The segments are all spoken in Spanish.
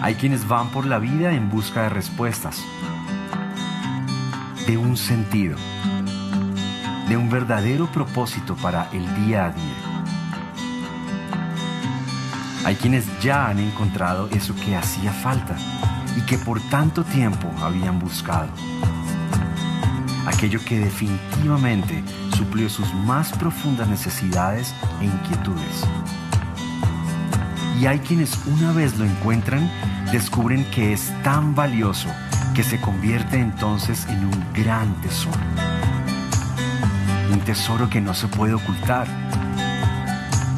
Hay quienes van por la vida en busca de respuestas, de un sentido, de un verdadero propósito para el día a día. Hay quienes ya han encontrado eso que hacía falta y que por tanto tiempo habían buscado. Aquello que definitivamente suplió sus más profundas necesidades e inquietudes. Y hay quienes una vez lo encuentran, descubren que es tan valioso que se convierte entonces en un gran tesoro. Un tesoro que no se puede ocultar.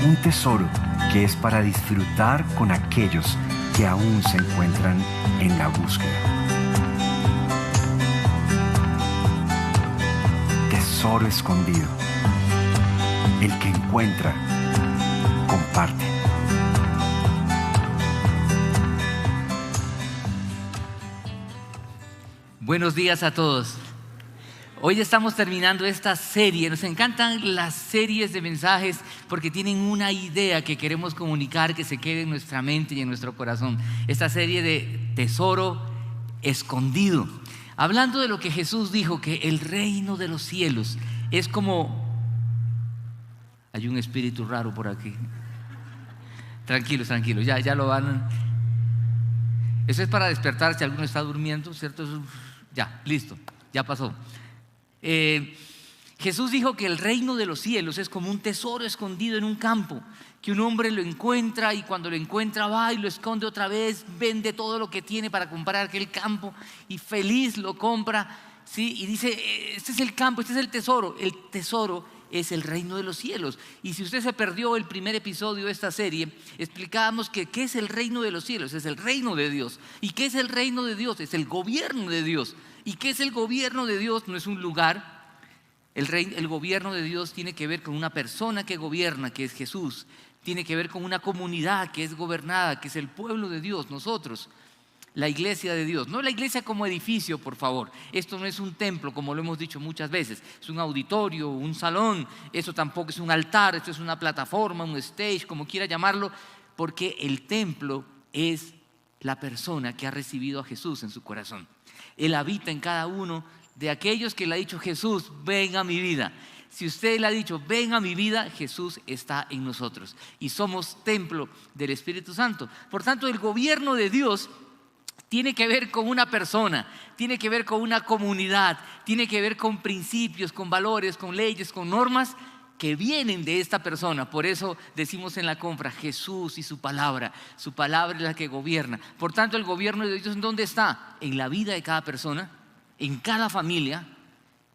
Un tesoro que es para disfrutar con aquellos que aún se encuentran en la búsqueda. Tesoro escondido. El que encuentra, comparte. Buenos días a todos. Hoy estamos terminando esta serie. Nos encantan las series de mensajes porque tienen una idea que queremos comunicar que se quede en nuestra mente y en nuestro corazón. Esta serie de Tesoro Escondido. Hablando de lo que Jesús dijo, que el reino de los cielos es como... Hay un espíritu raro por aquí. Tranquilos, ya lo van... Eso es para despertar si alguno está durmiendo, ¿cierto? Ya, listo, ya pasó. Jesús dijo que el reino de los cielos es como un tesoro escondido en un campo, que un hombre lo encuentra y cuando lo encuentra va y lo esconde otra vez, vende todo lo que tiene para comprar aquel campo y feliz lo compra, ¿sí? Y dice, este es el campo, este es el tesoro es el reino de los cielos. Y si usted se perdió el primer episodio de esta serie, explicábamos que ¿qué es el reino de los cielos? Es el reino de Dios. ¿Y qué es el reino de Dios? Es el gobierno de Dios. ¿Y qué es el gobierno de Dios? No es un lugar. El gobierno de Dios tiene que ver con una persona que gobierna, que es Jesús. Tiene que ver con una comunidad que es gobernada, que es el pueblo de Dios, nosotros. La iglesia de Dios, no la iglesia como edificio, por favor. Esto no es un templo, como lo hemos dicho muchas veces. Es un auditorio, un salón. Esto tampoco es un altar, esto es una plataforma, un stage, como quiera llamarlo. Porque el templo es la persona que ha recibido a Jesús en su corazón. Él habita en cada uno de aquellos que le ha dicho Jesús, ven a mi vida. Si usted le ha dicho, ven a mi vida, Jesús está en nosotros. Y somos templo del Espíritu Santo. Por tanto, el gobierno de Dios tiene que ver con una persona, tiene que ver con una comunidad, tiene que ver con principios, con valores, con leyes, con normas que vienen de esta persona. Por eso decimos en la compra, Jesús y su palabra es la que gobierna. Por tanto, el gobierno de Dios, ¿en dónde está? En la vida de cada persona, en cada familia,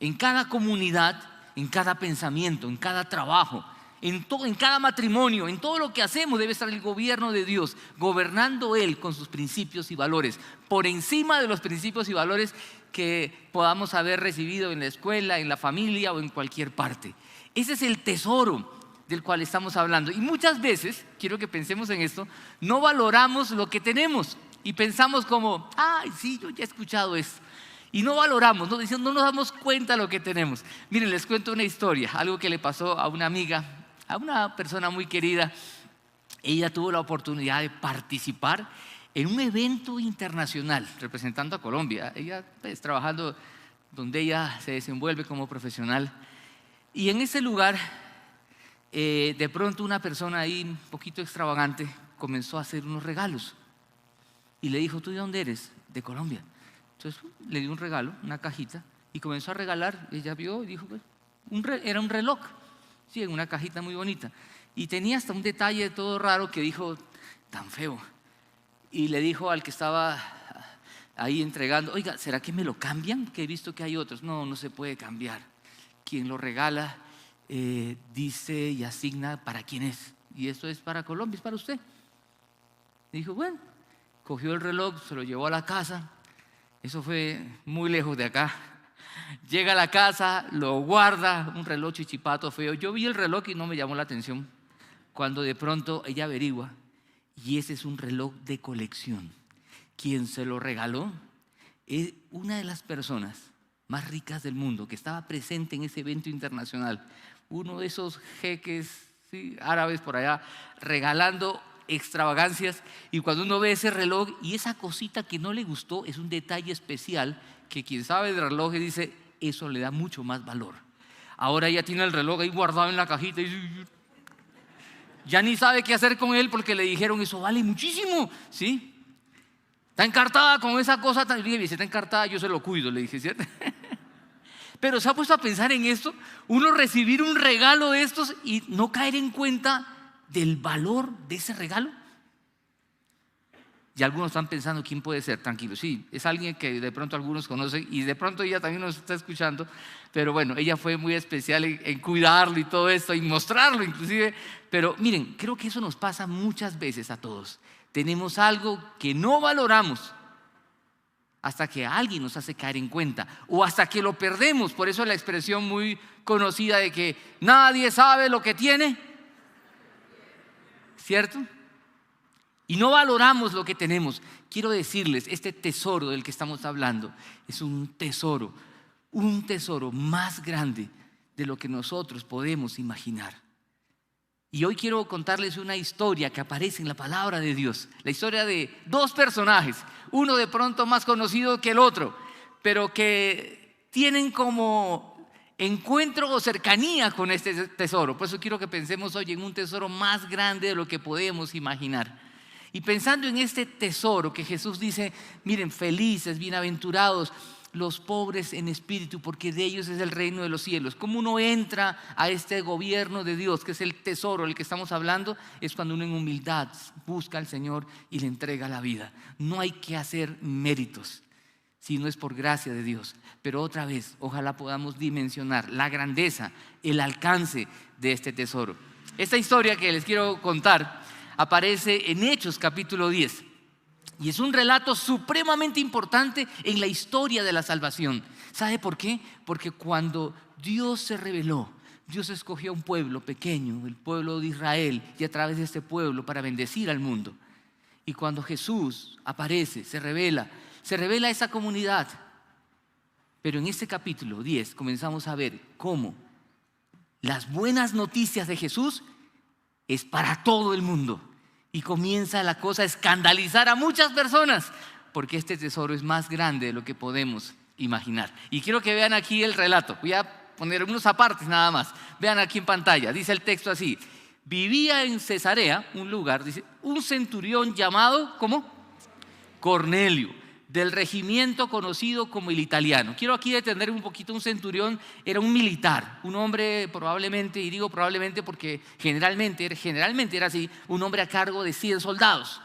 en cada comunidad, en cada pensamiento, en cada trabajo. En cada matrimonio, en todo lo que hacemos debe estar el gobierno de Dios, gobernando Él con sus principios y valores, por encima de los principios y valores que podamos haber recibido en la escuela, en la familia o en cualquier parte. Ese es el tesoro del cual estamos hablando. Y muchas veces, quiero que pensemos en esto, no valoramos lo que tenemos y pensamos como, ay, sí, yo ya he escuchado esto. Y no valoramos, no nos damos cuenta de lo que tenemos. Miren, les cuento una historia, algo que le pasó a una amiga, a una persona muy querida. Ella tuvo la oportunidad de participar en un evento internacional representando a Colombia. Ella trabajando donde ella se desenvuelve como profesional. Y en ese lugar, de pronto una persona ahí un poquito extravagante comenzó a hacer unos regalos. Y le dijo, ¿tú de dónde eres? De Colombia. Entonces le dio un regalo, una cajita, y comenzó a regalar. Ella vio y dijo, pues, era un reloj. Sí, en una cajita muy bonita. Y tenía hasta un detalle todo raro que dijo, tan feo. Y le dijo al que estaba ahí entregando, oiga, ¿será que me lo cambian? Que he visto que hay otros. No, no se puede cambiar. Quien lo regala dice y asigna para quién es. Y esto es para Colombia, es para usted. Y dijo, bueno, cogió el reloj, se lo llevó a la casa. Eso fue muy lejos de acá. Llega a la casa, lo guarda, un reloj chichipato feo. Yo vi el reloj y no me llamó la atención. Cuando de pronto ella averigua, y ese es un reloj de colección. Quien se lo regaló es una de las personas más ricas del mundo que estaba presente en ese evento internacional. Uno de esos jeques, ¿sí?, árabes por allá, regalando extravagancias, y cuando uno ve ese reloj y esa cosita que no le gustó es un detalle especial que quien sabe de relojes dice, eso le da mucho más valor. Ahora ella tiene el reloj ahí guardado en la cajita y ya ni sabe qué hacer con él porque le dijeron eso vale muchísimo, ¿sí? Está encartada con esa cosa tan bien, está encartada, yo se lo cuido, le dije, ¿cierto? Pero se ha puesto a pensar en esto, uno recibir un regalo de estos y no caer en cuenta del valor de ese regalo. Y algunos están pensando, ¿quién puede ser? Tranquilo, sí, es alguien que de pronto algunos conocen y de pronto ella también nos está escuchando, pero bueno, ella fue muy especial en cuidarlo y todo esto, y mostrarlo inclusive. Pero miren, creo que eso nos pasa muchas veces a todos. Tenemos algo que no valoramos hasta que alguien nos hace caer en cuenta o hasta que lo perdemos. Por eso la expresión muy conocida de que nadie sabe lo que tiene, ¿cierto? Y no valoramos lo que tenemos. Quiero decirles, este tesoro del que estamos hablando es un tesoro más grande de lo que nosotros podemos imaginar. Y hoy quiero contarles una historia que aparece en la palabra de Dios. La historia de dos personajes, uno de pronto más conocido que el otro, pero que tienen como encuentro o cercanía con este tesoro. Por eso quiero que pensemos hoy en un tesoro más grande de lo que podemos imaginar. Y pensando en este tesoro que Jesús dice, miren, felices, bienaventurados los pobres en espíritu, porque de ellos es el reino de los cielos. ¿Cómo uno entra a este gobierno de Dios, que es el tesoro del que estamos hablando? Es cuando uno en humildad busca al Señor y le entrega la vida. No hay que hacer méritos, si no es por gracia de Dios. Pero otra vez, ojalá podamos dimensionar la grandeza, el alcance de este tesoro. Esta historia que les quiero contar aparece en Hechos capítulo 10. Y es un relato supremamente importante en la historia de la salvación. ¿Sabe por qué? Porque cuando Dios se reveló, Dios escogió a un pueblo pequeño, el pueblo de Israel, y a través de este pueblo para bendecir al mundo. Y cuando Jesús aparece, se revela a esa comunidad. Pero en este capítulo 10 comenzamos a ver cómo las buenas noticias de Jesús es para todo el mundo. Y comienza la cosa a escandalizar a muchas personas, porque este tesoro es más grande de lo que podemos imaginar. Y quiero que vean aquí el relato. Voy a poner unos apartes nada más. Vean aquí en pantalla, dice el texto así: vivía en Cesarea, un lugar, dice, un centurión llamado, ¿cómo? Cornelio, del regimiento conocido como el italiano. Quiero aquí detener un poquito. Un centurión era un militar, un hombre probablemente, y digo probablemente porque generalmente era así, un hombre a cargo de 100 soldados.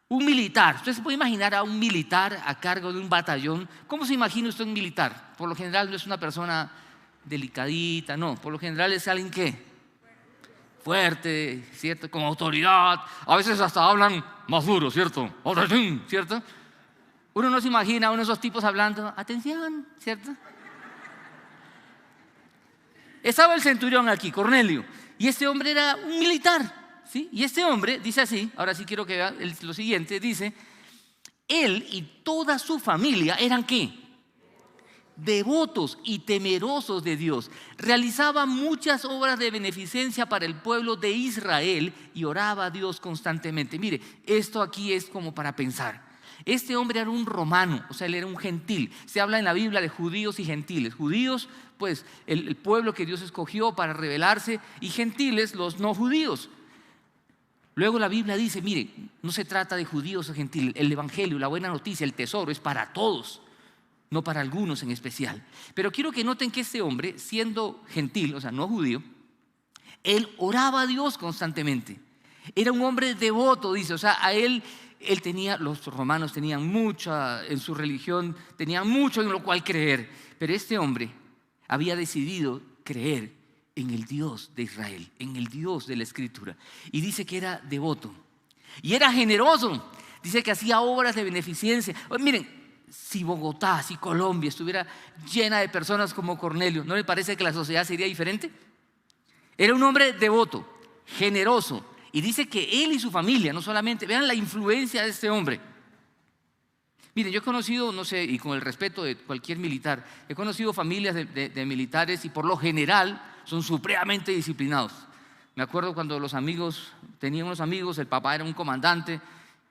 Un militar, usted se puede imaginar a un militar a cargo de un batallón. ¿Cómo se imagina usted un militar? Por lo general no es una persona delicadita, no, por lo general es alguien que fuerte, ¿cierto? Con autoridad, a veces hasta hablan más duro, ¿cierto? ¿Cierto? Uno no se imagina a uno de esos tipos hablando, atención, ¿cierto? Estaba el centurión aquí, Cornelio, y este hombre era un militar, ¿sí? Y este hombre dice así, ahora sí quiero que vean lo siguiente, dice, él y toda su familia eran ¿qué? Devotos y temerosos de Dios. Realizaba muchas obras de beneficencia para el pueblo de Israel y oraba a Dios constantemente. Mire, esto aquí es como para pensar. Este hombre era un romano, o sea, él era un gentil. Se habla en la Biblia de judíos y gentiles. Judíos, pues, el pueblo que Dios escogió para revelarse, y gentiles, los no judíos. Luego la Biblia dice, mire, no se trata de judíos o gentiles. El evangelio, la buena noticia, el tesoro es para todos, no para algunos en especial. Pero quiero que noten que este hombre, siendo gentil, o sea, no judío, él oraba a Dios constantemente. Era un hombre devoto, dice, o sea, a él tenía, los romanos tenían mucha, en su religión, tenían mucho en lo cual creer. Pero este hombre había decidido creer en el Dios de Israel, en el Dios de la Escritura. Y dice que era devoto y era generoso. Dice que hacía obras de beneficencia. Miren, si Bogotá, si Colombia estuviera llena de personas como Cornelio, ¿no le parece que la sociedad sería diferente? Era un hombre devoto, generoso. Y dice que él y su familia, no solamente, vean la influencia de este hombre. Miren, yo he conocido, no sé, y con el respeto de cualquier militar, he conocido familias de militares y por lo general son supremamente disciplinados. Me acuerdo cuando tenía unos amigos, el papá era un comandante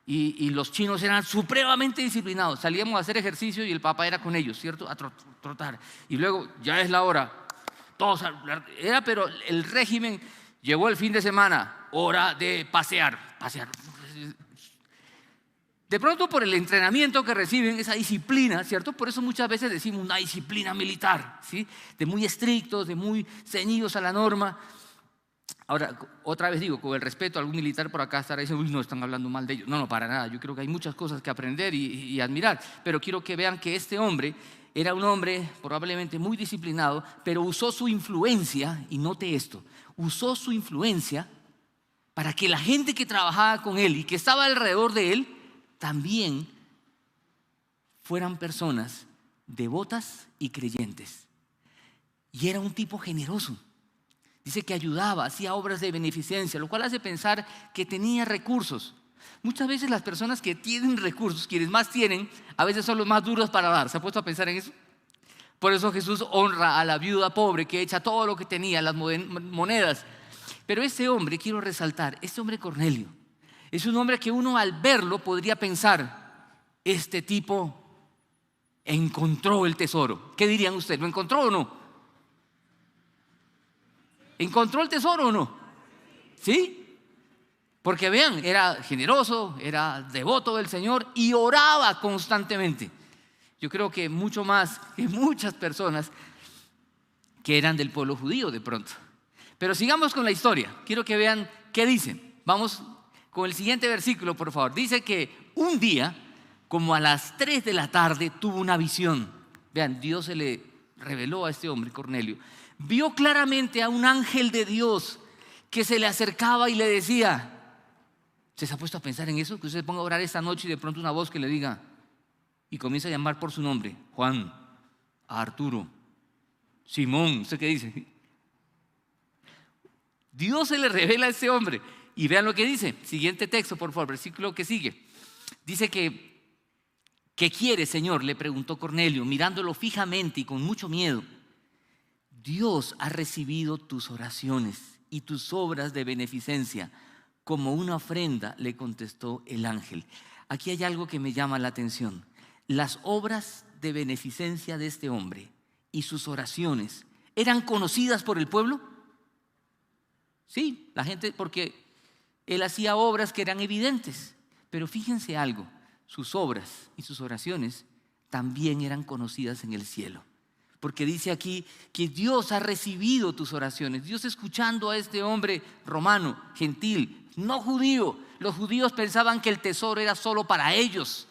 y los chinos eran supremamente disciplinados. Salíamos a hacer ejercicio y el papá era con ellos, ¿cierto? A trotar. Y luego, ya es la hora. Todos pero el régimen llegó el fin de semana, hora de pasear. De pronto, por el entrenamiento que reciben, esa disciplina, ¿cierto? Por eso muchas veces decimos una disciplina militar, ¿sí? De muy estrictos, de muy ceñidos a la norma. Ahora, otra vez digo, con el respeto a algún militar por acá estará diciendo, uy, no, están hablando mal de ellos. No, para nada. Yo creo que hay muchas cosas que aprender y admirar. Pero quiero que vean que este hombre era un hombre probablemente muy disciplinado, pero usó su influencia, y note esto, usó su influencia para que la gente que trabajaba con él y que estaba alrededor de él también fueran personas devotas y creyentes. Y era un tipo generoso. Dice que ayudaba, hacía obras de beneficencia, lo cual hace pensar que tenía recursos. Muchas veces las personas que tienen recursos, quienes más tienen, a veces son los más duros para dar. ¿Se ha puesto a pensar en eso? Por eso Jesús honra a la viuda pobre que echa todo lo que tenía, las monedas. Pero este hombre, quiero resaltar, este hombre Cornelio, es un hombre que uno al verlo podría pensar, este tipo encontró el tesoro. ¿Qué dirían ustedes? ¿Lo encontró o no? ¿Encontró el tesoro o no? ¿Sí? Porque vean, era generoso, era devoto del Señor y oraba constantemente. Yo creo que mucho más que muchas personas que eran del pueblo judío de pronto. Pero sigamos con la historia. Quiero que vean qué dice. Vamos con el siguiente versículo, por favor. Dice que un día, como a las 3 de la tarde, tuvo una visión. Vean, Dios se le reveló a este hombre, Cornelio. Vio claramente a un ángel de Dios que se le acercaba y le decía, ¿se ha puesto a pensar en eso? Que usted se ponga a orar esta noche y de pronto una voz que le diga y comienza a llamar por su nombre, Juan, Arturo, Simón, ¿usted qué dice? Dios se le revela a ese hombre y vean lo que dice. Siguiente texto, por favor, versículo que sigue. Dice que ¿qué quiere, Señor?, le preguntó Cornelio, mirándolo fijamente y con mucho miedo. Dios ha recibido tus oraciones y tus obras de beneficencia como una ofrenda, le contestó el ángel. Aquí hay algo que me llama la atención. Las obras de beneficencia de este hombre y sus oraciones eran conocidas por el pueblo. Sí, la gente, porque él hacía obras que eran evidentes. Pero fíjense algo, sus obras y sus oraciones también eran conocidas en el cielo. Porque dice aquí que Dios ha recibido tus oraciones. Dios escuchando a este hombre romano, gentil, no judío. Los judíos pensaban que el tesoro era solo para ellos.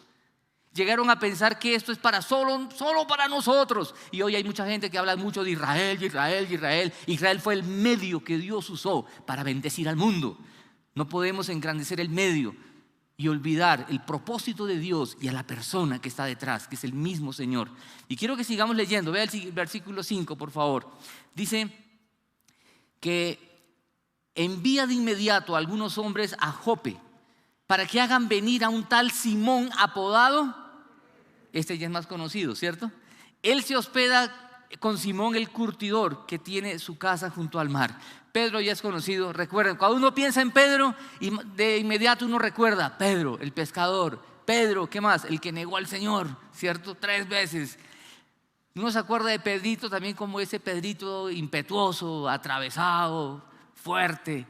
Llegaron a pensar que esto es para solo para nosotros. Y hoy hay mucha gente que habla mucho de Israel. Israel fue el medio que Dios usó para bendecir al mundo. No podemos engrandecer el medio y olvidar el propósito de Dios y a la persona que está detrás, que es el mismo Señor. Y quiero que sigamos leyendo. Vea el versículo 5, por favor. Dice que envía de inmediato a algunos hombres a Jope para que hagan venir a un tal Simón apodado, este ya es más conocido, ¿cierto? Él se hospeda con Simón el curtidor, que tiene su casa junto al mar. Pedro ya es conocido, recuerden, cuando uno piensa en Pedro, de inmediato uno recuerda, Pedro, el pescador, Pedro, ¿qué más? El que negó al Señor, ¿cierto? 3 veces. Uno se acuerda de Pedrito también como ese Pedrito impetuoso, atravesado, fuerte.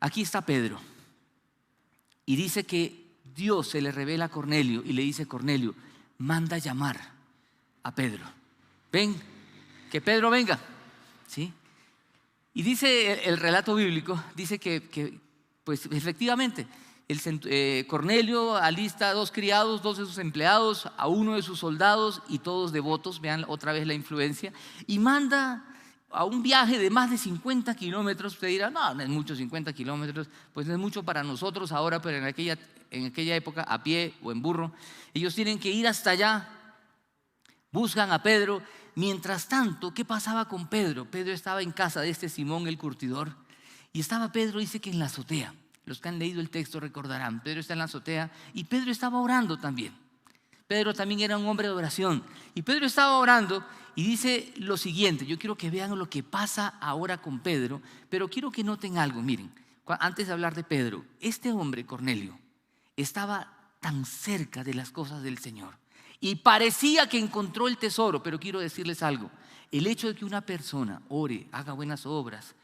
Aquí está Pedro. Y dice que Dios se le revela a Cornelio y le dice, Cornelio, manda llamar a Pedro. Ven, que Pedro venga, ¿sí? Y dice el relato bíblico, dice que pues efectivamente, Cornelio alista a 2 criados, 2 de sus empleados, a 1 de sus soldados y todos devotos, vean otra vez la influencia, y manda a un viaje de más de 50 kilómetros. Usted dirá, no es mucho 50 kilómetros, pues no es mucho para nosotros ahora, pero en aquella época, a pie o en burro, ellos tienen que ir hasta allá, buscan a Pedro. Mientras tanto, ¿qué pasaba con Pedro? Pedro estaba en casa de este Simón el curtidor y estaba Pedro, dice que en la azotea. Los que han leído el texto recordarán, Pedro está en la azotea y Pedro estaba orando también. Pedro también era un hombre de oración. Y Pedro estaba orando y dice lo siguiente. Yo quiero que vean lo que pasa ahora con Pedro, pero quiero que noten algo. Miren, antes de hablar de Pedro, este hombre, Cornelio, estaba tan cerca de las cosas del Señor y parecía que encontró el tesoro. Pero quiero decirles algo: el hecho de que una persona ore, haga buenas obras,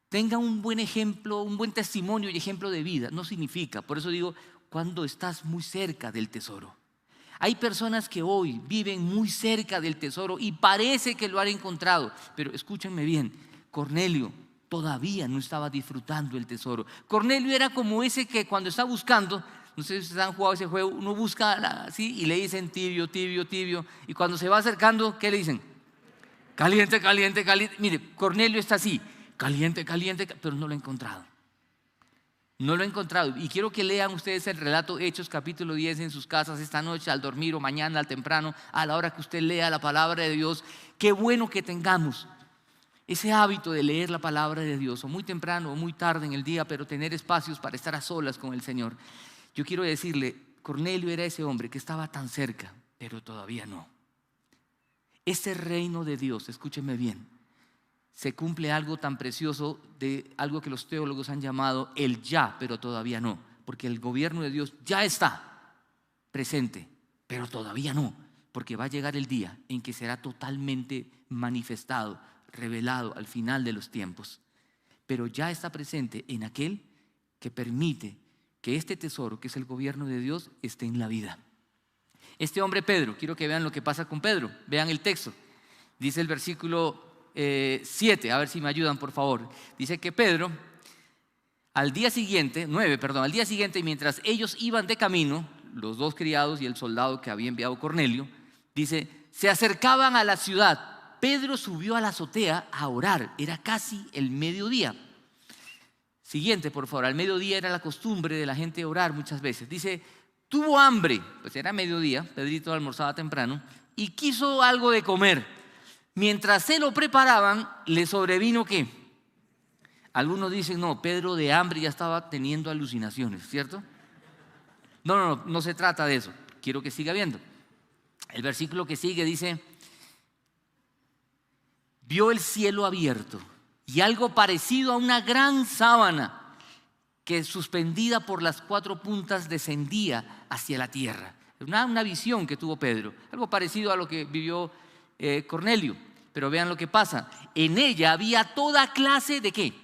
tenga un buen ejemplo, un buen testimonio y ejemplo de vida, no significa, por eso digo, cuando estás muy cerca del tesoro. Hay personas que hoy viven muy cerca del tesoro y parece que lo han encontrado, pero escúchenme bien, Cornelio todavía no estaba disfrutando el tesoro. Cornelio era como ese que cuando está buscando, no sé si ustedes han jugado ese juego, uno busca así y le dicen tibio, tibio, tibio, y cuando se va acercando, ¿qué le dicen? Caliente, caliente, caliente. Mire, Cornelio está así, caliente, caliente, pero no lo ha encontrado. No lo he encontrado. Y quiero que lean ustedes el relato Hechos capítulo 10 en sus casas esta noche, al dormir o mañana, al temprano, a la hora que usted lea la palabra de Dios. Qué bueno que tengamos ese hábito de leer la palabra de Dios, o muy temprano o muy tarde en el día, pero tener espacios para estar a solas con el Señor. Yo quiero decirle, Cornelio era ese hombre que estaba tan cerca, pero todavía no. Ese reino de Dios, escúcheme bien, se cumple algo tan precioso, de algo que los teólogos han llamado el ya, pero todavía no, porque el gobierno de Dios ya está presente, pero todavía no, porque va a llegar el día en que será totalmente manifestado, revelado al final de los tiempos. Pero ya está presente en aquel que permite que este tesoro, que es el gobierno de Dios, esté en la vida. Este hombre Pedro, quiero que vean lo que pasa con Pedro. Vean el texto. Dice el versículo 7, a ver si me ayudan por favor. Dice que Pedro, al día siguiente, mientras ellos iban de camino, los dos criados y el soldado que había enviado Cornelio, dice, se acercaban a la ciudad. Pedro subió a la azotea a orar. Era casi el mediodía. Siguiente, por favor. Al mediodía era la costumbre de la gente orar muchas veces. Dice, tuvo hambre, pues era mediodía, Pedrito almorzaba temprano, y quiso algo de comer. Mientras se lo preparaban, le sobrevino ¿qué? Algunos dicen, no, Pedro de hambre ya estaba teniendo alucinaciones, ¿cierto? No se trata de eso. Quiero que siga viendo. El versículo que sigue dice, vio el cielo abierto y algo parecido a una gran sábana que suspendida por las 4 puntas descendía hacia la tierra. Una visión que tuvo Pedro, algo parecido a lo que vivió Cornelio. Pero vean lo que pasa. En ella había toda clase de ¿qué?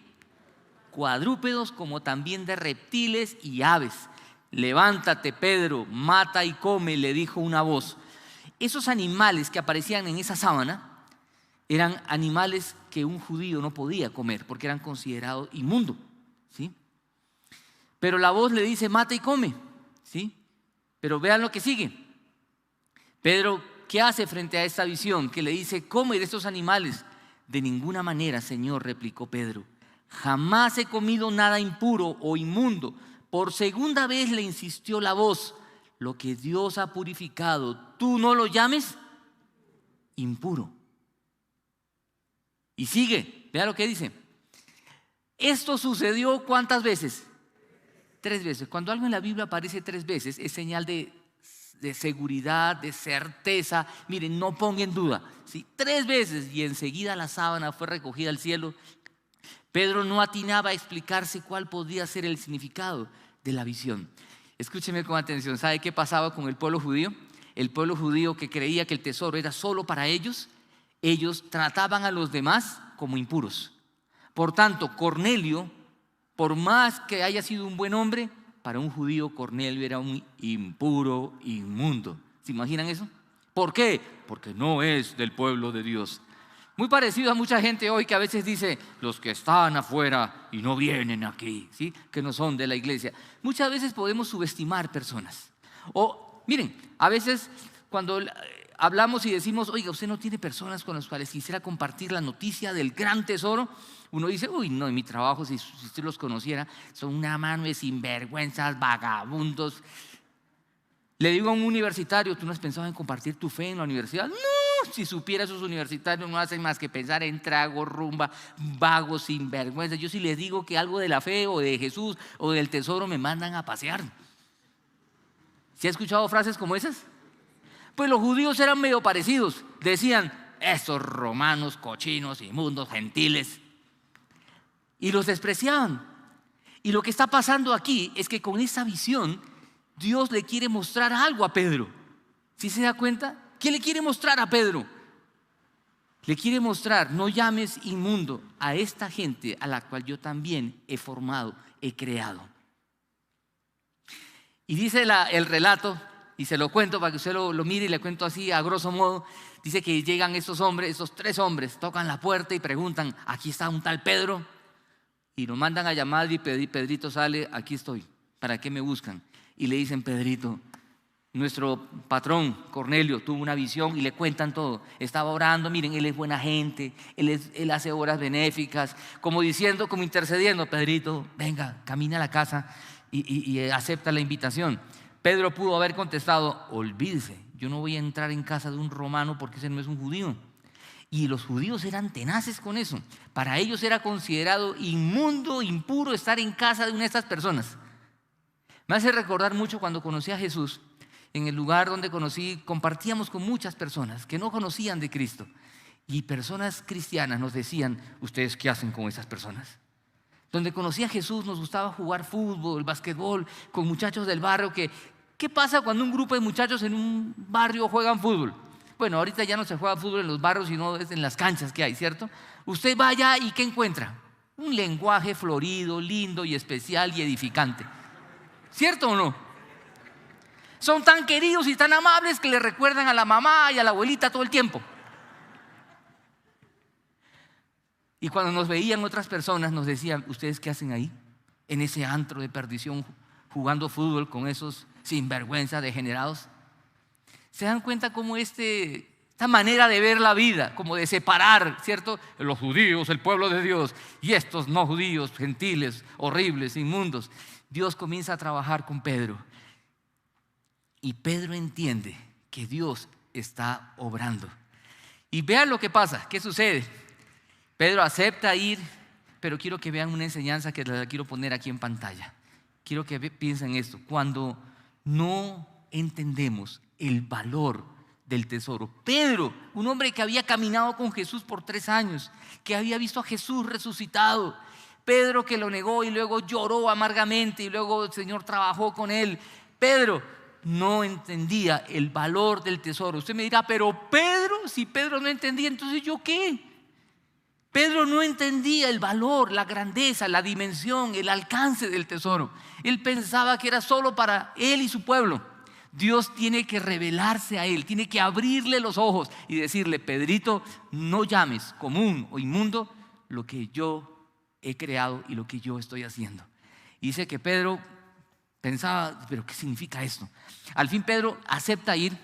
Cuadrúpedos, como también de reptiles y aves. Levántate, Pedro, mata y come, le dijo una voz. Esos animales que aparecían en esa sábana eran animales que un judío no podía comer porque eran considerados inmundos, ¿sí? Pero la voz le dice, mata y come, ¿sí? Pero vean lo que sigue. Pedro, ¿qué hace frente a esta visión que le dice, come de estos animales? De ninguna manera, Señor, replicó Pedro. Jamás he comido nada impuro o inmundo. Por segunda vez le insistió la voz, lo que Dios ha purificado, tú no lo llames impuro. Y sigue, vea lo que dice. Esto sucedió ¿cuántas veces? 3 veces. Cuando algo en la Biblia aparece 3 veces, es señal de seguridad, de certeza. Miren, no ponga en duda, ¿sí? 3 veces y enseguida la sábana fue recogida al cielo. Pedro no atinaba a explicarse cuál podría ser el significado de la visión. Escúcheme con atención. ¿Sabe qué pasaba con el pueblo judío? El pueblo judío que creía que el tesoro era solo para ellos, ellos trataban a los demás como impuros. Por tanto, Cornelio, por más que haya sido un buen hombre, para un judío Cornelio era un impuro, inmundo. ¿Se imaginan eso? ¿Por qué? Porque no es del pueblo de Dios. Muy parecido a mucha gente hoy que a veces dice, los que están afuera y no vienen aquí, ¿sí? Que no son de la iglesia. Muchas veces podemos subestimar personas. O, miren, a veces cuando hablamos y decimos, oiga, usted no tiene personas con las cuales quisiera compartir la noticia del gran tesoro. Uno dice, uy, no, en mi trabajo, si usted los conociera, son una mano de sinvergüenzas, vagabundos. Le digo a un universitario, ¿tú no has pensado en compartir tu fe en la universidad? No, si supiera, esos universitarios no hacen más que pensar en trago, rumba, vagos, sinvergüenzas. Yo si les digo que algo de la fe o de Jesús o del tesoro me mandan a pasear. ¿Sí ha escuchado frases como esas? Pues los judíos eran medio parecidos. Decían, esos romanos cochinos, inmundos, gentiles. Y los despreciaban. Y lo que está pasando aquí es que con esa visión Dios le quiere mostrar algo a Pedro. ¿Sí se da cuenta? ¿Qué le quiere mostrar a Pedro? Le quiere mostrar, no llames inmundo a esta gente a la cual yo también he formado, he creado. Y dice el relato, y se lo cuento para que usted lo mire y le cuento así a grosso modo. Dice que llegan estos hombres, estos 3 hombres, tocan la puerta y preguntan, aquí está un tal Pedro. Y lo mandan a llamar y Pedrito sale, aquí estoy, ¿para qué me buscan? Y le dicen, Pedrito, nuestro patrón Cornelio tuvo una visión y le cuentan todo. Estaba orando, miren, él es buena gente, él hace obras benéficas, como diciendo, como intercediendo, Pedrito, venga, camina a la casa y acepta la invitación. Pedro pudo haber contestado, olvídese, yo no voy a entrar en casa de un romano porque ese no es un judío. Y los judíos eran tenaces con eso. Para ellos era considerado inmundo, impuro estar en casa de una de estas personas. Me hace recordar mucho cuando conocí a Jesús. En el lugar donde compartíamos con muchas personas que no conocían de Cristo. Y personas cristianas nos decían, ¿ustedes qué hacen con esas personas? Donde conocí a Jesús nos gustaba jugar fútbol, basquetbol, con muchachos del barrio. ¿Qué pasa cuando un grupo de muchachos en un barrio juegan fútbol? Bueno, ahorita ya no se juega fútbol en los barrios, sino en las canchas que hay, ¿cierto? Usted va allá y ¿qué encuentra? Un lenguaje florido, lindo y especial y edificante. ¿Cierto o no? Son tan queridos y tan amables que le recuerdan a la mamá y a la abuelita todo el tiempo. Y cuando nos veían otras personas nos decían, ¿ustedes qué hacen ahí? En ese antro de perdición, jugando fútbol con esos sinvergüenza degenerados. ¿Se dan cuenta cómo esta manera de ver la vida, como de separar, ¿cierto? Los judíos, el pueblo de Dios, y estos no judíos, gentiles, horribles, inmundos. Dios comienza a trabajar con Pedro. Y Pedro entiende que Dios está obrando. Y vean lo que pasa, ¿qué sucede? Pedro acepta ir, pero quiero que vean una enseñanza que la quiero poner aquí en pantalla. Quiero que piensen esto. Cuando no entendemos el valor del tesoro. Pedro, un hombre que había caminado con Jesús por 3 años, que había visto a Jesús resucitado. Pedro que lo negó y luego lloró amargamente y luego el Señor trabajó con él. Pedro no entendía el valor del tesoro. Usted me dirá, pero Pedro, si Pedro no entendía, entonces ¿yo qué? Pedro no entendía el valor, la grandeza, la dimensión, el alcance del tesoro. Él pensaba que era solo para él y su pueblo. Dios tiene que revelarse a él, tiene que abrirle los ojos y decirle, Pedrito, no llames común o inmundo lo que yo he creado y lo que yo estoy haciendo. Y dice que Pedro pensaba, pero ¿qué significa esto? Al fin Pedro acepta ir,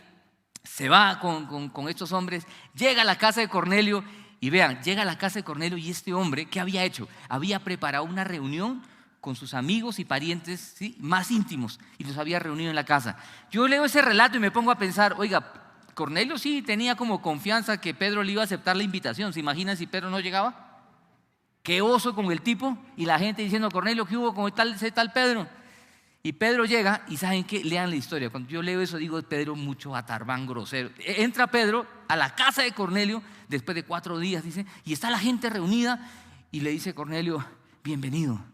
se va con estos hombres, llega a la casa de Cornelio y vean, llega a la casa de Cornelio y este hombre, ¿qué había hecho? Había preparado una reunión con sus amigos y parientes, ¿sí?, más íntimos, y los había reunido en la casa. Yo leo ese relato y me pongo a pensar, oiga, Cornelio sí tenía como confianza que Pedro le iba a aceptar la invitación. ¿Se imaginan si Pedro no llegaba? Qué oso con el tipo y la gente diciendo, Cornelio, ¿qué hubo con ese tal Pedro? Y Pedro llega y ¿saben qué? Lean la historia. Cuando yo leo eso digo, Pedro mucho atarbán, grosero. Entra Pedro a la casa de Cornelio después de 4 días, dice, y está la gente reunida y le dice Cornelio, bienvenido.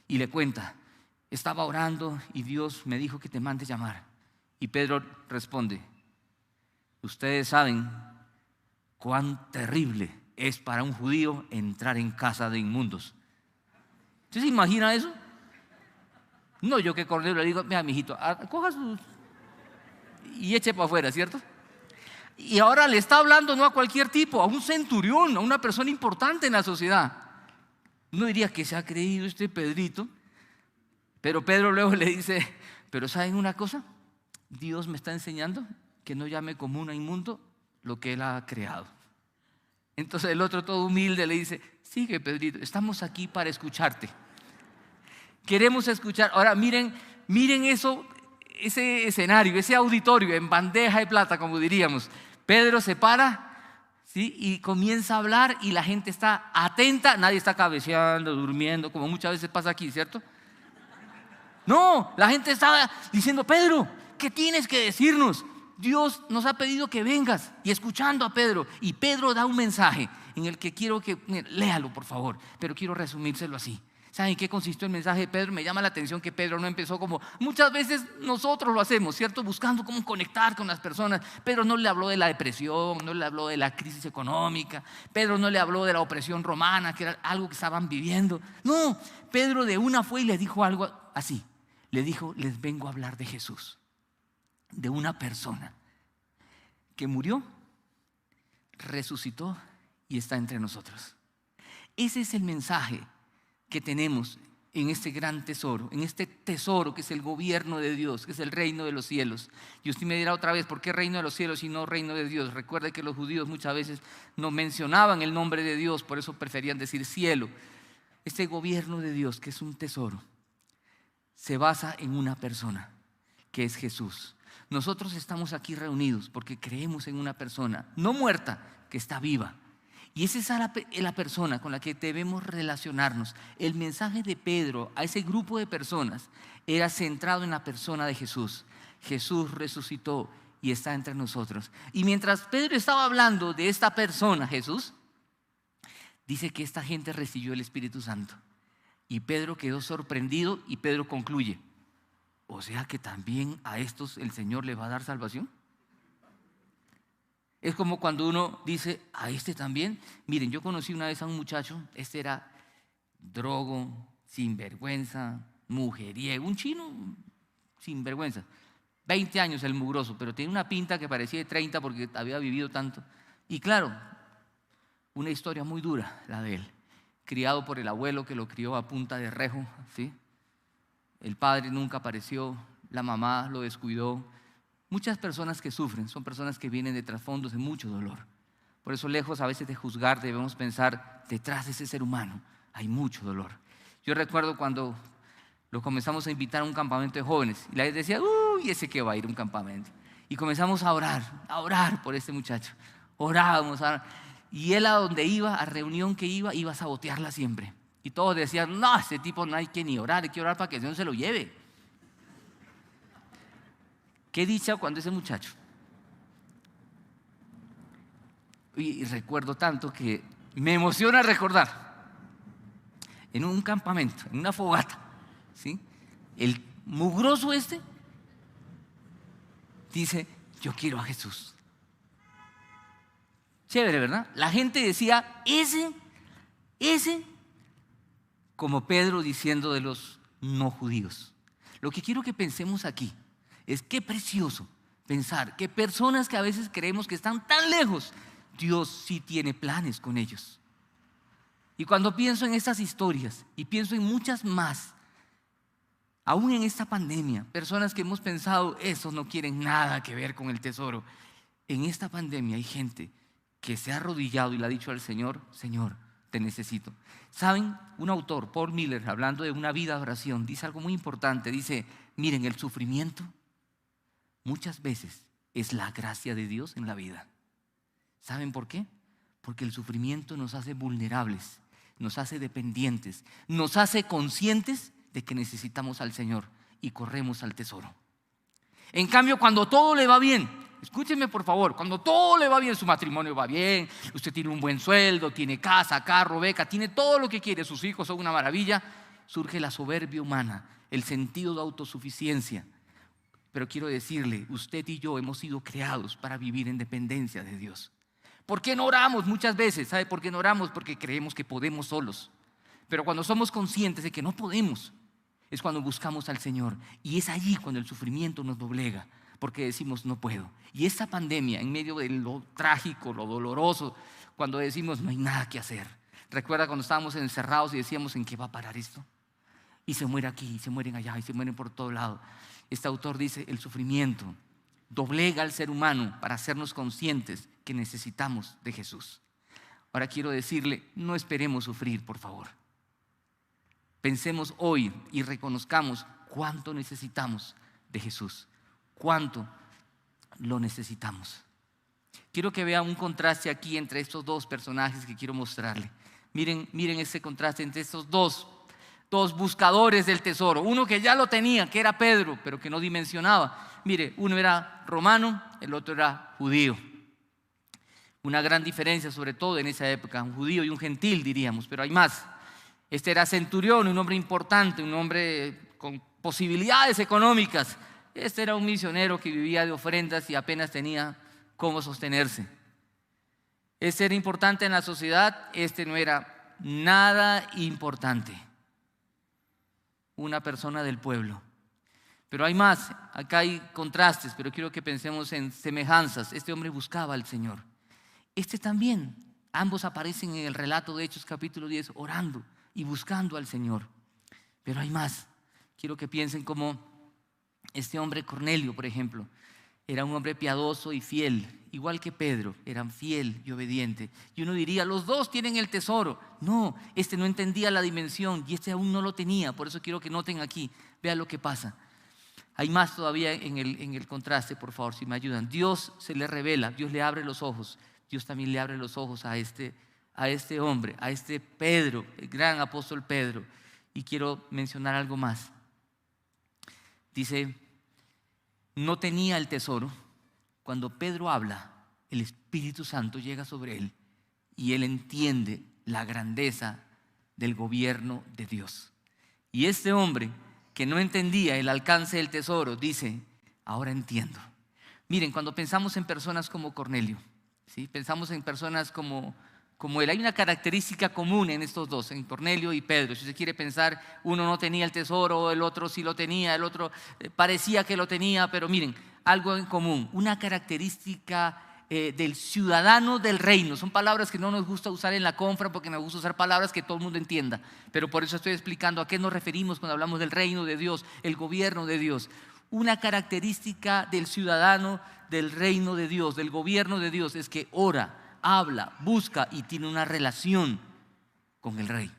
Y le cuenta, estaba orando y Dios me dijo que te mande llamar. Y Pedro responde, ustedes saben cuán terrible es para un judío entrar en casa de inmundos. ¿Usted se imagina eso? No, yo que Cornelio le digo, mira, mijito, coja sus y eche para afuera, ¿cierto? Y ahora le está hablando no a cualquier tipo, a un centurión, a una persona importante en la sociedad. No diría que se ha creído este Pedrito, pero Pedro luego le dice, pero ¿saben una cosa? Dios me está enseñando que no llame común a inmundo lo que Él ha creado. Entonces el otro todo humilde le dice, sigue Pedrito, estamos aquí para escucharte. Queremos escuchar. Ahora miren eso, ese escenario, ese auditorio en bandeja de plata, como diríamos. Pedro se para, ¿sí?, y comienza a hablar y la gente está atenta, nadie está cabeceando, durmiendo, como muchas veces pasa aquí, ¿cierto? No, la gente estaba diciendo, Pedro, ¿qué tienes que decirnos? Dios nos ha pedido que vengas. Y escuchando a Pedro, y Pedro da un mensaje en el que quiero que, léalo por favor, pero quiero resumírselo así. ¿Saben qué consistió el mensaje de Pedro? Me llama la atención que Pedro no empezó como muchas veces nosotros lo hacemos, ¿cierto? Buscando cómo conectar con las personas. Pedro no le habló de la depresión, no le habló de la crisis económica. Pedro no le habló de la opresión romana, que era algo que estaban viviendo. No, Pedro de una fue y le dijo algo así. Le dijo, les vengo a hablar de Jesús, de una persona que murió, resucitó y está entre nosotros. Ese es el mensaje que tenemos en este gran tesoro, en este tesoro que es el gobierno de Dios, que es el reino de los cielos. Y usted me dirá otra vez, ¿por qué reino de los cielos y no reino de Dios? Recuerde que los judíos muchas veces no mencionaban el nombre de Dios, por eso preferían decir cielo. Este gobierno de Dios, que es un tesoro, se basa en una persona, que es Jesús. Nosotros estamos aquí reunidos porque creemos en una persona, no muerta, que está viva. Y esa es la persona con la que debemos relacionarnos. El mensaje de Pedro a ese grupo de personas era centrado en la persona de Jesús. Jesús resucitó y está entre nosotros. Y mientras Pedro estaba hablando de esta persona, Jesús, dice que esta gente recibió el Espíritu Santo. Y Pedro quedó sorprendido y Pedro concluye, o sea que también a estos el Señor le va a dar salvación. Es como cuando uno dice, a este también. Miren, yo conocí una vez a un muchacho, este era drogo, sinvergüenza, mujeriego, un chino sinvergüenza. 20 años el mugroso, pero tenía una pinta que parecía de 30 porque había vivido tanto. Y claro, una historia muy dura la de él. Criado por el abuelo que lo crió a punta de rejo, ¿sí? El padre nunca apareció, la mamá lo descuidó. Muchas personas que sufren son personas que vienen de trasfondos de mucho dolor. Por eso, lejos a veces de juzgar, debemos pensar, detrás de ese ser humano hay mucho dolor. Yo recuerdo cuando lo comenzamos a invitar a un campamento de jóvenes y la gente decía, uy, ese que va a ir a un campamento. Y comenzamos a orar por este muchacho. Orábamos, y él a donde iba, a reunión que iba a sabotearla siempre. Y todos decían, no, ese tipo no hay que ni orar, hay que orar para que Dios se lo lleve. Qué dicha cuando ese muchacho, y recuerdo tanto que me emociona recordar, en un campamento, en una fogata, ¿sí? El mugroso este dice, yo quiero a Jesús. Chévere, ¿verdad? La gente decía, ese, como Pedro diciendo de los no judíos. Lo que quiero que pensemos aquí es qué precioso pensar que personas que a veces creemos que están tan lejos, Dios sí tiene planes con ellos. Y cuando pienso en estas historias y pienso en muchas más, aún en esta pandemia, personas que hemos pensado, esos no quieren nada que ver con el tesoro. En esta pandemia hay gente que se ha arrodillado y le ha dicho al Señor, Señor, te necesito. ¿Saben? Un autor, Paul Miller, hablando de una vida de oración, dice algo muy importante. Dice, miren, el sufrimiento muchas veces es la gracia de Dios en la vida. ¿Saben por qué? Porque el sufrimiento nos hace vulnerables, nos hace dependientes, nos hace conscientes de que necesitamos al Señor y corremos al tesoro. En cambio, cuando todo le va bien, escúchenme por favor, cuando todo le va bien, su matrimonio va bien, usted tiene un buen sueldo, tiene casa, carro, beca, tiene todo lo que quiere, sus hijos son una maravilla, surge la soberbia humana, el sentido de autosuficiencia. Pero quiero decirle, usted y yo hemos sido creados para vivir en dependencia de Dios. ¿Por qué no oramos muchas veces? ¿Sabe por qué no oramos? Porque creemos que podemos solos. Pero cuando somos conscientes de que no podemos, es cuando buscamos al Señor. Y es allí cuando el sufrimiento nos doblega, porque decimos no puedo. Y esta pandemia, en medio de lo trágico, lo doloroso, cuando decimos no hay nada que hacer. ¿Recuerda cuando estábamos encerrados y decíamos en qué va a parar esto? Y se muere aquí, y se mueren allá, y se mueren por todo lado. Este autor dice, el sufrimiento doblega al ser humano para hacernos conscientes que necesitamos de Jesús. Ahora quiero decirle, no esperemos sufrir, por favor. Pensemos hoy y reconozcamos cuánto necesitamos de Jesús, cuánto lo necesitamos. Quiero que vean un contraste aquí entre estos dos personajes que quiero mostrarle. Miren ese contraste entre estos dos dos buscadores del tesoro. Uno que ya lo tenía, que era Pedro, pero que no dimensionaba. Mire, uno era romano, el otro era judío. Una gran diferencia, sobre todo en esa época, un judío y un gentil, diríamos, pero hay más. Este era centurión, un hombre importante, un hombre con posibilidades económicas. Este era un misionero que vivía de ofrendas y apenas tenía cómo sostenerse. Este era importante en la sociedad, este no era nada importante. Una persona del pueblo. Pero hay más, acá hay contrastes, pero quiero que pensemos en semejanzas. Este hombre buscaba al Señor. Este también, ambos aparecen en el relato de Hechos capítulo 10, orando y buscando al Señor. Pero hay más, quiero que piensen como este hombre Cornelio, por ejemplo, era un hombre piadoso y fiel, igual que Pedro, eran fiel y obediente. Y uno diría, los dos tienen el tesoro. No, este no entendía la dimensión y este aún no lo tenía. Por eso quiero que noten aquí, vean lo que pasa. Hay más todavía en el contraste, por favor, si me ayudan. Dios se le revela, Dios le abre los ojos. Dios también le abre los ojos a este hombre, a este Pedro, el gran apóstol Pedro. Y quiero mencionar algo más. Dice, no tenía el tesoro. Cuando Pedro habla, el Espíritu Santo llega sobre él y él entiende la grandeza del gobierno de Dios. Y este hombre que no entendía el alcance del tesoro, dice, ahora entiendo. Miren, cuando pensamos en personas como Cornelio, ¿sí? Pensamos en personas como él. Hay una característica común en estos dos, en Cornelio y Pedro. Si se quiere pensar, uno no tenía el tesoro, el otro sí lo tenía, el otro parecía que lo tenía, pero miren, algo en común, una característica del ciudadano del reino. Son palabras que no nos gusta usar en la confra porque nos gusta usar palabras que todo el mundo entienda, pero por eso estoy explicando a qué nos referimos cuando hablamos del reino de Dios, el gobierno de Dios. Una característica del ciudadano del reino de Dios, del gobierno de Dios, es que ora, habla, busca y tiene una relación con el Rey,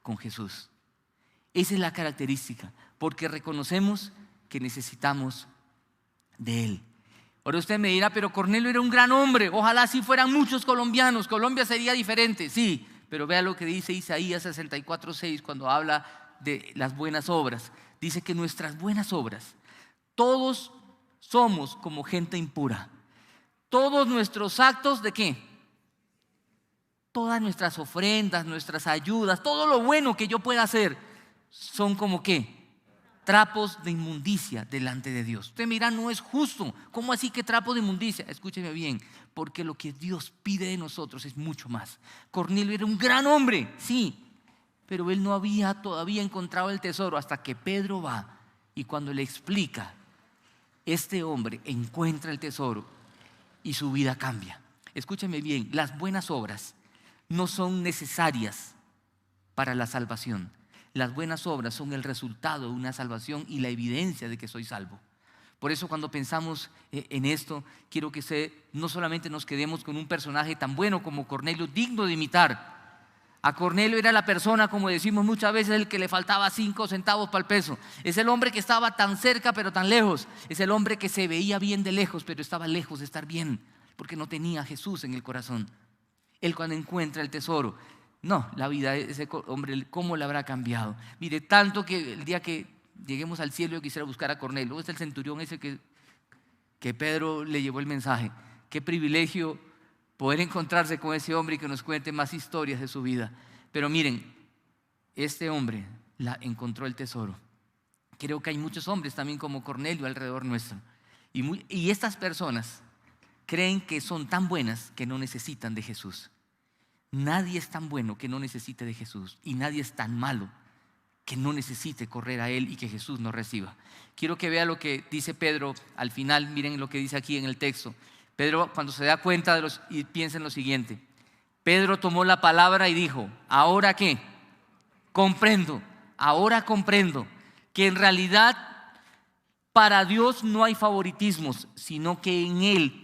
con Jesús. Esa es la característica, porque reconocemos que necesitamos de Él. Ahora usted me dirá, pero Cornelio era un gran hombre, ojalá así fueran muchos colombianos, Colombia sería diferente, sí, pero vea lo que dice Isaías 64:6 cuando habla de las buenas obras. Dice que nuestras buenas obras, todos somos como gente impura. Todos nuestros actos, ¿de qué? Todas nuestras ofrendas, nuestras ayudas, todo lo bueno que yo pueda hacer, son como ¿qué? Trapos de inmundicia delante de Dios. Usted mira, no es justo. ¿Cómo así que trapo de inmundicia? Escúcheme bien, porque lo que Dios pide de nosotros es mucho más. Cornelio era un gran hombre, sí, pero él no había todavía encontrado el tesoro hasta que Pedro va y cuando le explica, este hombre encuentra el tesoro y su vida cambia. Escúcheme bien, las buenas obras no son necesarias para la salvación. Las buenas obras son el resultado de una salvación y la evidencia de que soy salvo. Por eso cuando pensamos en esto, quiero que no solamente nos quedemos con un personaje tan bueno como Cornelio, digno de imitar. A Cornelio era la persona, como decimos muchas veces, el que le faltaba 5 centavos para el peso. Es el hombre que estaba tan cerca pero tan lejos. Es el hombre que se veía bien de lejos pero estaba lejos de estar bien porque no tenía a Jesús en el corazón. Él cuando encuentra el tesoro, no, la vida de ese hombre, ¿cómo le habrá cambiado? Mire, tanto que el día que lleguemos al cielo yo quisiera buscar a Cornelio. Luego está el centurión ese que Pedro le llevó el mensaje. Qué privilegio poder encontrarse con ese hombre y que nos cuente más historias de su vida. Pero miren, este hombre encontró el tesoro. Creo que hay muchos hombres también como Cornelio alrededor nuestro. Y estas personas creen que son tan buenas que no necesitan de Jesús. Nadie es tan bueno que no necesite de Jesús y nadie es tan malo que no necesite correr a Él y que Jesús nos reciba. Quiero que vea lo que dice Pedro al final. Miren lo que dice aquí en el texto. Pedro, cuando se da cuenta y piensa en lo siguiente. Pedro tomó la palabra y dijo, ¿ahora qué? Ahora comprendo que en realidad para Dios no hay favoritismos, sino que en Él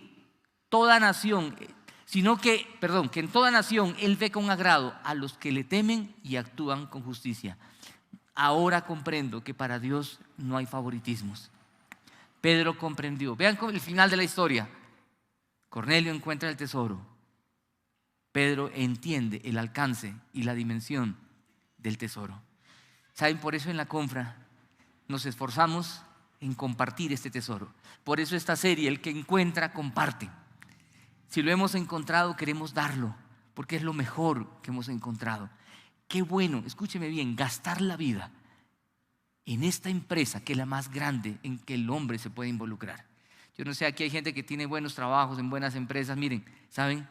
toda nación, que en toda nación Él ve con agrado a los que le temen y actúan con justicia. Ahora comprendo que para Dios no hay favoritismos. Pedro comprendió. Vean el final de la historia. Cornelio encuentra el tesoro. Pedro entiende el alcance y la dimensión del tesoro. ¿Saben? Por eso en la Confra nos esforzamos en compartir este tesoro. Por eso esta serie, el que encuentra, comparte. Si lo hemos encontrado, queremos darlo, porque es lo mejor que hemos encontrado. Qué bueno, escúcheme bien, gastar la vida en esta empresa que es la más grande en que el hombre se puede involucrar. Yo no sé, aquí hay gente que tiene buenos trabajos en buenas empresas. Miren, ¿saben?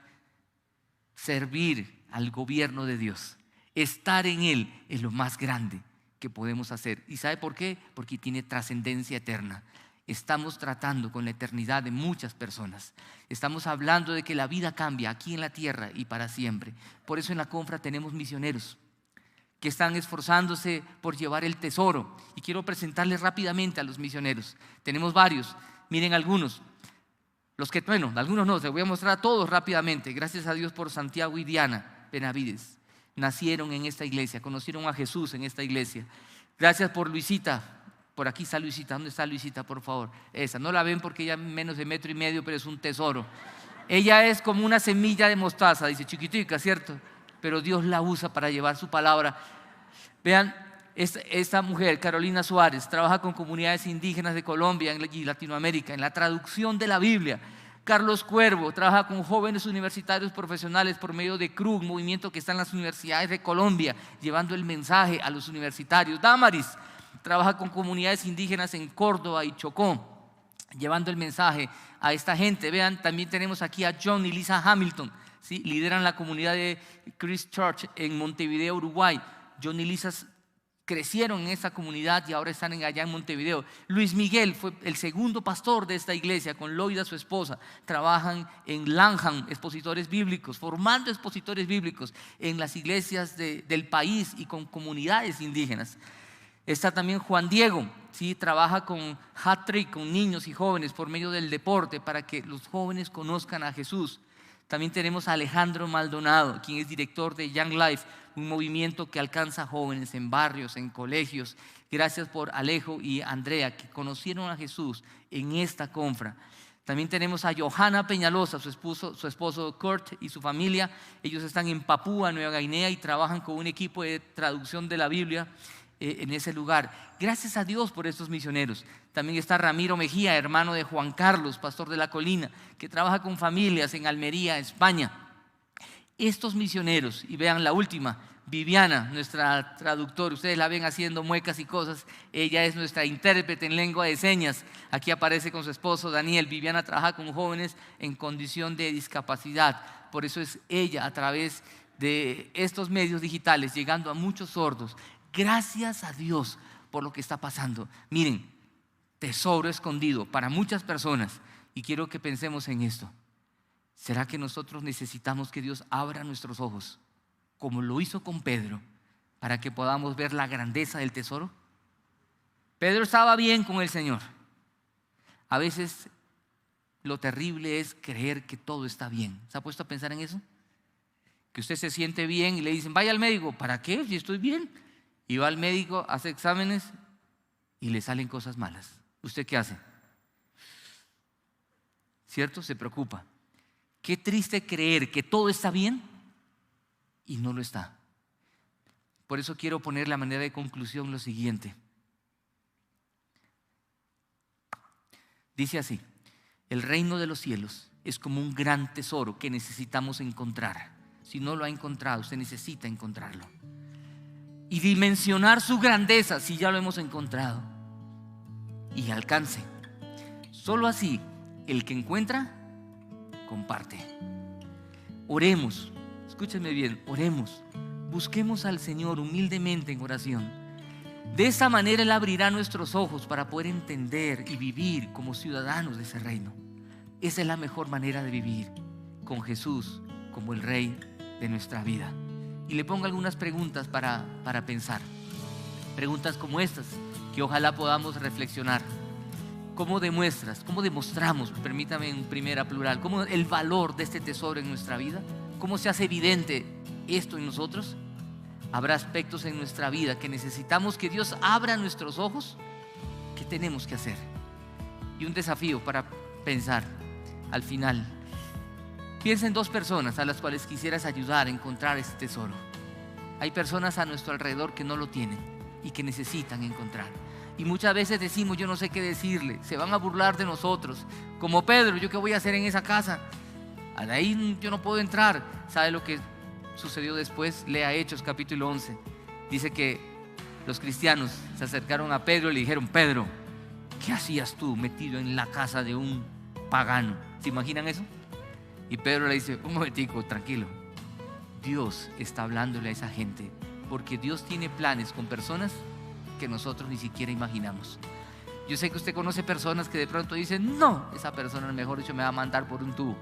Servir al gobierno de Dios, estar en Él es lo más grande que podemos hacer. ¿Y sabe por qué? Porque tiene trascendencia eterna. Estamos tratando con la eternidad de muchas personas. Estamos hablando de que la vida cambia aquí en la tierra y para siempre. Por eso en la Confra tenemos misioneros que están esforzándose por llevar el tesoro. Y quiero presentarles rápidamente a los misioneros. Tenemos varios. Miren algunos. Algunos no, les voy a mostrar a todos rápidamente. Gracias a Dios por Santiago y Diana Benavides. Nacieron en esta iglesia, conocieron a Jesús en esta iglesia. Gracias por Luisita. Por aquí está Luisita. ¿Dónde está Luisita, por favor? Esa, no la ven porque ella menos de 1,5 metros, pero es un tesoro. Ella es como una semilla de mostaza, dice, chiquitica, ¿cierto? Pero Dios la usa para llevar su palabra. Vean, esta mujer, Carolina Suárez, trabaja con comunidades indígenas de Colombia y Latinoamérica en la traducción de la Biblia. Carlos Cuervo trabaja con jóvenes universitarios profesionales por medio de CRUC, movimiento que está en las universidades de Colombia, llevando el mensaje a los universitarios. Damaris trabaja con comunidades indígenas en Córdoba y Chocó, llevando el mensaje a esta gente. Vean, también tenemos aquí a John y Lisa Hamilton, ¿sí? Lideran la comunidad de Christ Church en Montevideo, Uruguay. John y Lisa crecieron en esta comunidad y ahora están allá en Montevideo. Luis Miguel fue el segundo pastor de esta iglesia con Loida, su esposa. Trabajan en Lanham, expositores bíblicos, formando expositores bíblicos en las iglesias del país y con comunidades indígenas. Está también Juan Diego, ¿sí? Trabaja con Hat-Trick, con niños y jóvenes por medio del deporte para que los jóvenes conozcan a Jesús. También tenemos a Alejandro Maldonado, quien es director de Young Life, un movimiento que alcanza jóvenes en barrios, en colegios. Gracias por Alejo y Andrea, que conocieron a Jesús en esta Confra. También tenemos a Johanna Peñalosa, su esposo Kurt y su familia. Ellos están en Papúa Nueva Guinea y trabajan con un equipo de traducción de la Biblia en ese lugar. Gracias a Dios por estos misioneros. También está Ramiro Mejía, hermano de Juan Carlos, pastor de La Colina, que trabaja con familias en Almería, España. Estos misioneros, y vean la última, Viviana, nuestra traductora, ustedes la ven haciendo muecas y cosas, ella es nuestra intérprete en lengua de señas. Aquí aparece con su esposo Daniel. Viviana trabaja con jóvenes en condición de discapacidad. Por eso es ella, a través de estos medios digitales, llegando a muchos sordos. Gracias a Dios por lo que está pasando. Miren, tesoro escondido para muchas personas. Y quiero que pensemos en esto. ¿Será que nosotros necesitamos que Dios abra nuestros ojos, como lo hizo con Pedro, para que podamos ver la grandeza del tesoro? Pedro estaba bien con el Señor. A veces lo terrible es creer que todo está bien. ¿Se ha puesto a pensar en eso? Que usted se siente bien y le dicen, vaya al médico. ¿Para qué? Si estoy bien. Y va al médico, hace exámenes y le salen cosas malas. ¿Usted qué hace? ¿Cierto? Se preocupa. Qué triste creer que todo está bien y no lo está. Por eso quiero poner la manera de conclusión lo siguiente. Dice así: el reino de los cielos es como un gran tesoro que necesitamos encontrar. Si no lo ha encontrado, usted necesita encontrarlo. Y dimensionar su grandeza si ya lo hemos encontrado. Y alcance. Solo así, el que encuentra, comparte. Oremos, escúchenme bien, oremos. Busquemos al Señor humildemente en oración. De esa manera Él abrirá nuestros ojos para poder entender y vivir como ciudadanos de ese reino. Esa es la mejor manera de vivir, con Jesús como el Rey de nuestra vida. Y le pongo algunas preguntas para pensar. Preguntas como estas, que ojalá podamos reflexionar. ¿Cómo demostramos, permítame en primera plural, cómo el valor de este tesoro en nuestra vida? ¿Cómo se hace evidente esto en nosotros? ¿Habrá aspectos en nuestra vida que necesitamos que Dios abra nuestros ojos? ¿Qué tenemos que hacer? Y un desafío para pensar al final. Piensa en 2 personas a las cuales quisieras ayudar a encontrar este tesoro. Hay personas a nuestro alrededor que no lo tienen. y que necesitan encontrar. Y muchas veces decimos, yo no sé qué decirle, se van a burlar de nosotros. Como Pedro, ¿yo qué voy a hacer en esa casa? De ahí yo no puedo entrar. ¿Sabe lo que sucedió después? Lea Hechos capítulo 11. Dice que los cristianos se acercaron a Pedro y le dijeron: Pedro, ¿qué hacías tú metido en la casa de un pagano? ¿Se imaginan eso? Y Pedro le dice: un momentico, tranquilo. Dios está hablándole a esa gente, porque Dios tiene planes con personas que nosotros ni siquiera imaginamos. Yo sé que usted conoce personas que de pronto dicen: no, esa persona mejor dicho me va a mandar por un tubo.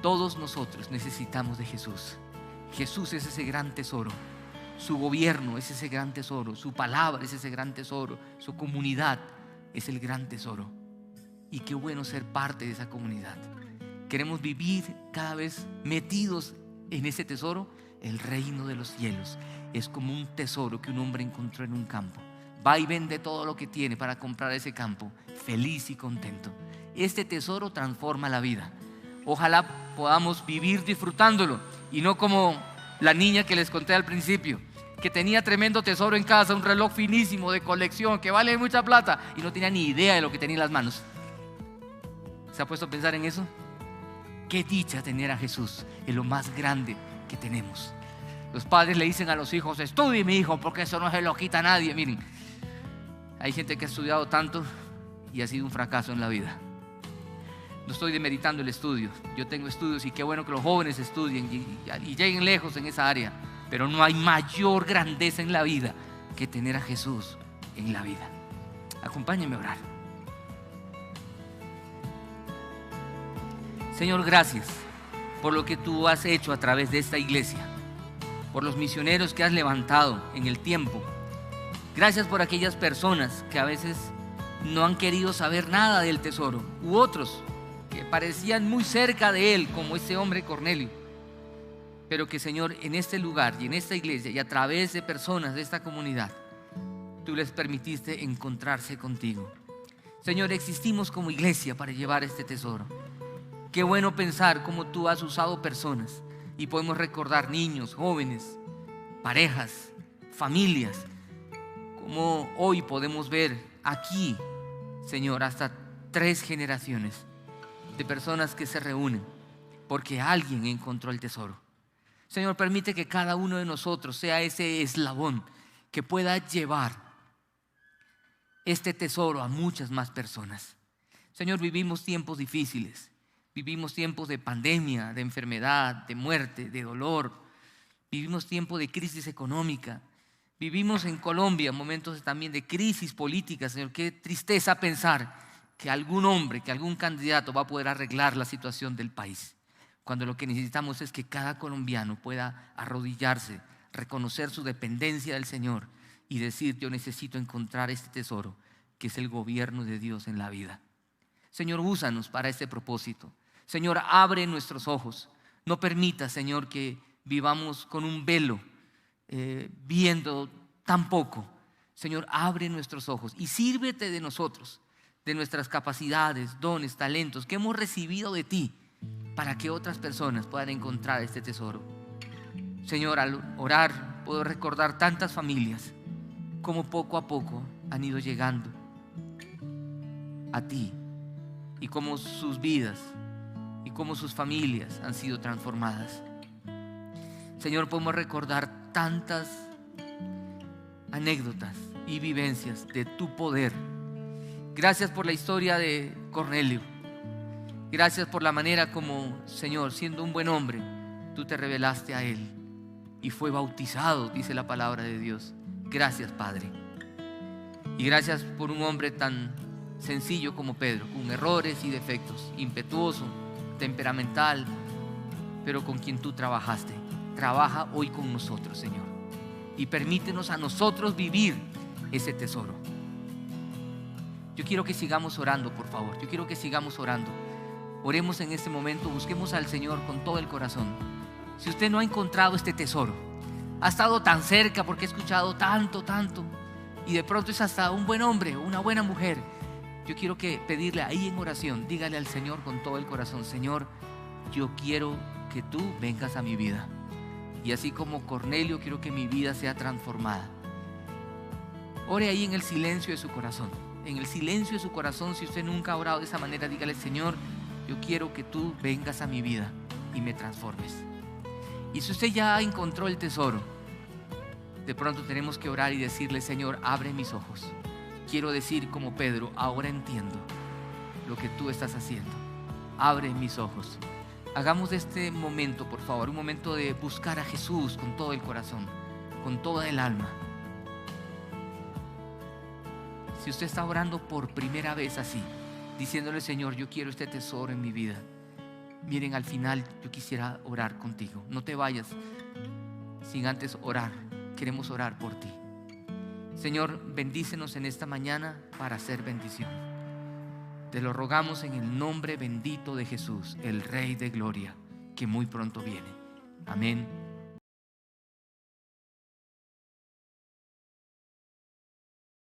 Todos nosotros necesitamos de Jesús. Jesús es ese gran tesoro. Su gobierno es ese gran tesoro. Su palabra es ese gran tesoro. Su comunidad es el gran tesoro. Y qué bueno ser parte de esa comunidad. Queremos vivir cada vez metidos en ese tesoro. El reino de los cielos es como un tesoro que un hombre encontró en un campo. Va y vende todo lo que tiene para comprar ese campo, feliz y contento. Este tesoro transforma la vida. Ojalá podamos vivir disfrutándolo y no como la niña que les conté al principio, que tenía tremendo tesoro en casa, un reloj finísimo de colección que vale mucha plata y no tenía ni idea de lo que tenía en las manos. ¿Se ha puesto a pensar en eso? Qué dicha tener a Jesús, es lo más grande que tenemos. Los padres le dicen a los hijos: estudie, mi hijo, porque eso no se lo quita a nadie. Miren, hay gente que ha estudiado tanto y ha sido un fracaso en la vida. No estoy demeritando el estudio, yo tengo estudios y qué bueno que los jóvenes estudien y lleguen lejos en esa área, pero no hay mayor grandeza en la vida que tener a Jesús en la vida. Acompáñenme a orar. Señor, gracias por lo que tú has hecho a través de esta iglesia, por los misioneros que has levantado en el tiempo. Gracias por aquellas personas que a veces no han querido saber nada del tesoro, u otros que parecían muy cerca de él, como ese hombre Cornelio, pero que, Señor, en este lugar y en esta iglesia y a través de personas de esta comunidad, tú les permitiste encontrarse contigo. Señor, existimos como iglesia para llevar este tesoro. Qué bueno pensar cómo tú has usado personas y podemos recordar niños, jóvenes, parejas, familias, como hoy podemos ver aquí, Señor, hasta 3 generaciones de personas que se reúnen porque alguien encontró el tesoro. Señor, permite que cada uno de nosotros sea ese eslabón que pueda llevar este tesoro a muchas más personas. Señor, vivimos tiempos difíciles, vivimos tiempos de pandemia, de enfermedad, de muerte, de dolor, vivimos tiempos de crisis económica, vivimos en Colombia momentos también de crisis política. Señor, qué tristeza pensar que algún hombre, que algún candidato va a poder arreglar la situación del país, cuando lo que necesitamos es que cada colombiano pueda arrodillarse, reconocer su dependencia del Señor y decir: yo necesito encontrar este tesoro que es el gobierno de Dios en la vida. Señor, úsanos para este propósito. Señor, abre nuestros ojos. No permita, Señor, que vivamos con un velo, viendo tan poco. Señor, abre nuestros ojos y sírvete de nosotros, de nuestras capacidades, dones, talentos que hemos recibido de ti, para que otras personas puedan encontrar este tesoro. Señor, al orar puedo recordar tantas familias como poco a poco han ido llegando a ti y cómo sus vidas y cómo sus familias han sido transformadas. Señor, podemos recordar tantas anécdotas y vivencias de tu poder. Gracias por la historia de Cornelio. Gracias por la manera como, Señor, siendo un buen hombre, tú te revelaste a él y fue bautizado, dice la palabra de Dios. Gracias, Padre. Y gracias por un hombre tan sencillo como Pedro, con errores y defectos, impetuoso, temperamental, pero con quien tú trabajaste. Trabaja hoy con nosotros, Señor, y permítenos a nosotros vivir ese tesoro. Yo quiero que sigamos orando, por favor. Yo quiero que sigamos orando. Oremos en este momento, busquemos al Señor con todo el corazón. Si usted no ha encontrado este tesoro, ha estado tan cerca porque ha escuchado tanto, y de pronto es hasta un buen hombre o una buena mujer, yo quiero que pedirle ahí en oración, dígale al Señor con todo el corazón: Señor, yo quiero que tú vengas a mi vida. Y así como Cornelio, quiero que mi vida sea transformada. Ore ahí en el silencio de su corazón. En el silencio de su corazón, si usted nunca ha orado de esa manera, dígale: Señor, yo quiero que tú vengas a mi vida y me transformes. Y si usted ya encontró el tesoro, de pronto tenemos que orar y decirle: Señor, abre mis ojos. Quiero decir como Pedro: ahora entiendo lo que tú estás haciendo. Abre mis ojos. Hagamos de este momento, por favor, un momento de buscar a Jesús con todo el corazón, con toda el alma. Si usted está orando por primera vez así, diciéndole: Señor, yo quiero este tesoro en mi vida. Miren, al final yo quisiera orar contigo. No te vayas sin antes orar. Queremos orar por ti. Señor, bendícenos en esta mañana para hacer bendición. Te lo rogamos en el nombre bendito de Jesús, el Rey de Gloria, que muy pronto viene. Amén.